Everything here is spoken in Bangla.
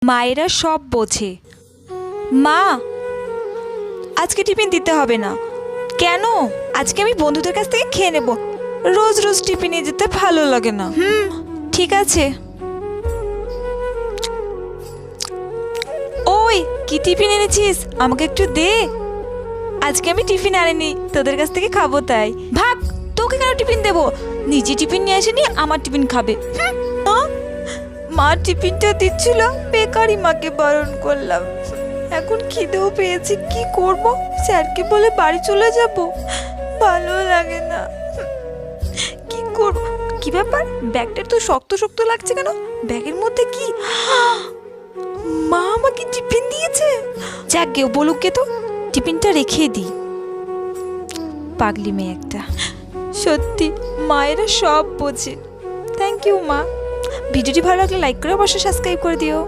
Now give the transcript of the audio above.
মায়েরা সব বোঝে। মা, আজকে টিফিন দিতে হবে না। কেন? আজকে আমি বন্ধুদের কাছ থেকে খেয়ে নেব। রোজ রোজ টিফিন নিয়ে যেতে ভালো লাগে না। ঠিক আছে। ওই, কি টিফিন এনেছিস? আমাকে একটু দে। আজকে আমি টিফিন আনিনি, তোদের কাছ থেকে খাবো তাই। ভাগ, তোকে কেন টিফিন দেবো? নিজে টিফিন নিয়ে আসেনি, আমার টিফিন খাবে। মা টিফিনটা দিচ্ছিল, বেকারি মাকে বারণ করলাম। এখন খিদেও পেয়েছে, কি করব? স্যারকে বলে বাড়ি চলে যাব, ভালো লাগে না। কি করব? কি ব্যাপার, ব্যাগটা তো শক্ত শক্ত লাগছে কেন? ব্যাগের মধ্যে কি? মা আমাকে টিফিন দিয়েছে। যাক গে, বলুক গে তো, টিফিনটা রেখে দিই। পাগলি মেয়ে একটা। সত্যি মায়েরা সব বোঝে। থ্যাংক ইউ মা। ভিডিওটি ভালো লাগলে লাইক করে অবশ্যই সাবস্ক্রাইব করে দিও।